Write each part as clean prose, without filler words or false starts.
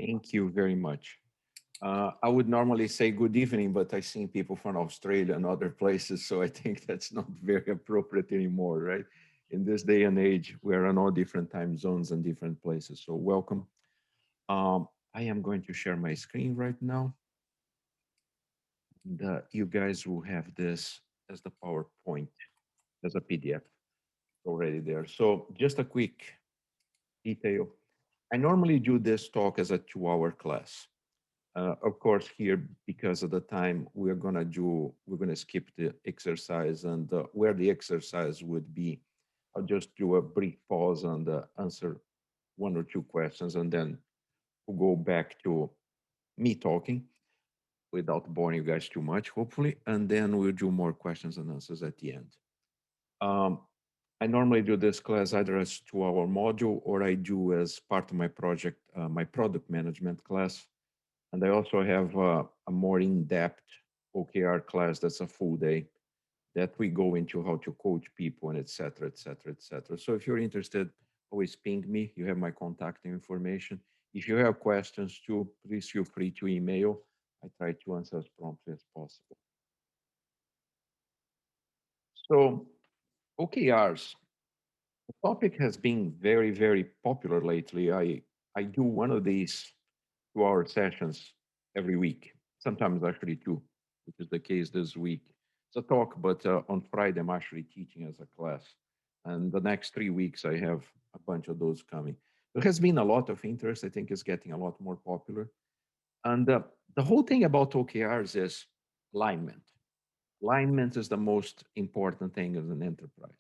Thank you very much. I would normally say good evening, but I've seen people from Australia and other places, so I think that's not very appropriate anymore, right? In this day and age, we're in all different time zones and different places. So welcome. I am going to share my screen right now. And, you guys will have this as the PowerPoint, as a PDF already there. So just a quick detail. I normally do this talk as a 2-hour class. Of course, here, because of the time, we're gonna skip the exercise, and where the exercise would be, I'll just do a brief pause and answer one or two questions, and then we'll go back to me talking without boring you guys too much, hopefully, and then we'll do more questions and answers at the end. Um, I normally do this class either as 2-hour module or I do as part of my project, my product management class. And I also have a more in-depth OKR class that's a full day that we go into how to coach people and et cetera, et cetera, et cetera. So if you're interested, always ping me. You have my contact information. If you have questions too, please feel free to email. I try to answer as promptly as possible. So OKRs, the topic has been very, very popular lately. I do one of these 2-hour sessions every week, sometimes actually two, which is the case this week. It's a talk, but on Friday I'm actually teaching as a class. And the next 3 weeks I have a bunch of those coming. There has been a lot of interest. I think it's getting a lot more popular. And the whole thing about OKRs is alignment. Alignment is the most important thing as an enterprise.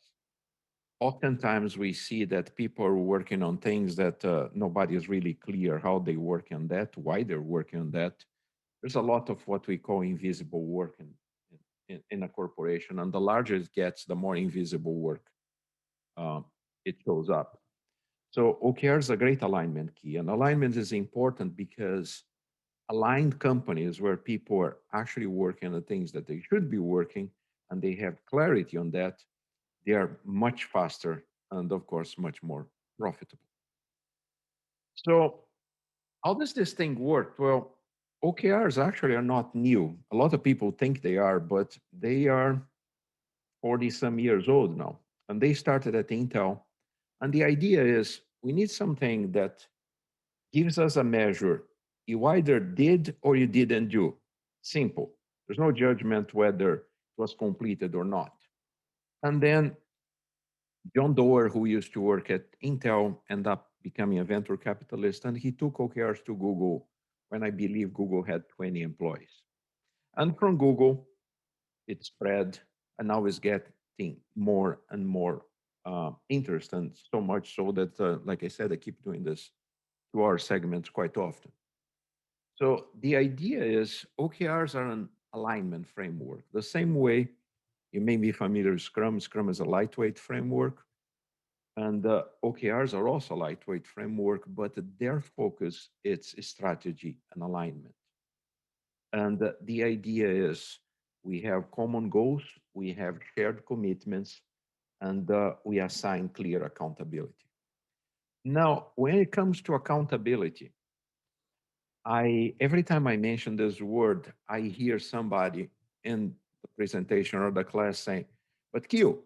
Oftentimes we see that people are working on things that nobody is really clear how they work on that, why they're working on that. There's a lot of what we call invisible work in a corporation, and the larger it gets, the more invisible work uh, it shows up. So OKR is a great alignment key, and alignment is important because aligned companies where people are actually working on the things that they should be working and they have clarity on that, they are much faster and, of course, much more profitable. So, how does this thing work? Well, OKRs actually are not new. A lot of people think they are, but they are 40 some years old now. And they started at Intel. And the idea is we need something that gives us a measure you either did or you didn't do. Simple. There's no judgment whether it was completed or not. And then John Doerr, who used to work at Intel, ended up becoming a venture capitalist, and he took OKRs to Google when I believe Google had 20 employees. And from Google, it spread, and now is getting more and more interest, and so much so that, like I said, I keep doing this 2-hour segments quite often. So the idea is OKRs are an alignment framework. The same way you may be familiar with Scrum. Scrum is a lightweight framework. And OKRs are also a lightweight framework, but their focus is strategy and alignment. And the idea is we have common goals, we have shared commitments, and we assign clear accountability. Now, when it comes to accountability, I every time I mention this word, I hear somebody in the presentation or the class saying, "But Q,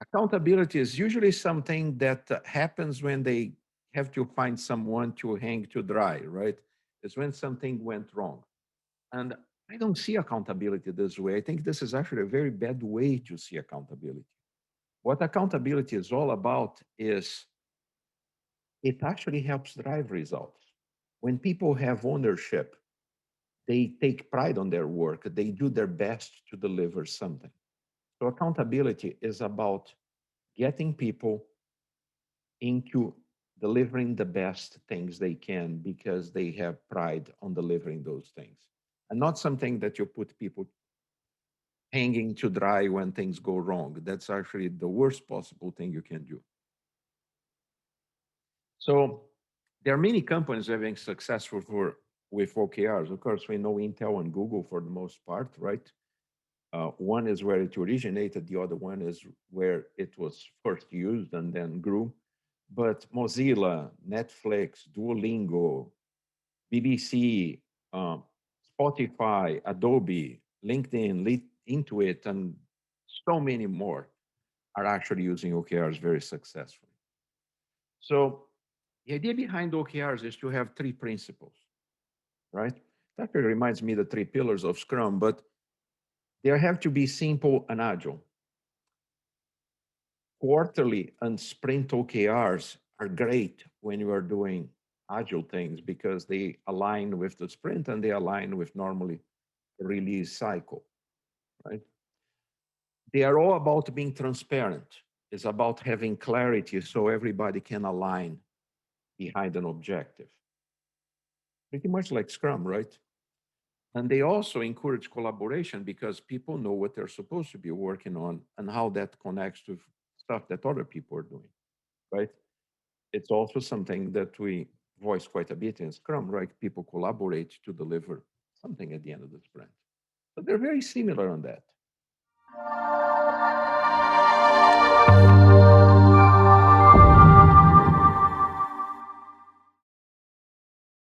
accountability is usually something that happens when they have to find someone to hang to dry, right? It's when something went wrong." And I don't see accountability this way. I think this is actually a very bad way to see accountability. What accountability is all about is it actually helps drive results. When people have ownership, they take pride on their work, they do their best to deliver something. So accountability is about getting people into delivering the best things they can because they have pride on delivering those things, and not something that you put people hanging to dry when things go wrong. That's actually the worst possible thing you can do. So there are many companies that have been successful with OKRs. Of course, we know Intel and Google for the most part, right? One is where it originated, the other one is where it was first used and then grew. But Mozilla, Netflix, Duolingo, BBC, Spotify, Adobe, LinkedIn, Intuit, and so many more are actually using OKRs very successfully. So the idea behind OKRs is to have three principles, right? That really reminds me of the three pillars of Scrum, but they have to be simple and agile. Quarterly and sprint OKRs are great when you are doing agile things because they align with the sprint and they align with normally the release cycle, right? They are all about being transparent. It's about having clarity so everybody can align behind an objective. Pretty much like Scrum, right? And they also encourage collaboration because people know what they're supposed to be working on and how that connects to stuff that other people are doing, right? It's also something that we voice quite a bit in Scrum, right? People collaborate to deliver something at the end of the sprint. But they're very similar on that.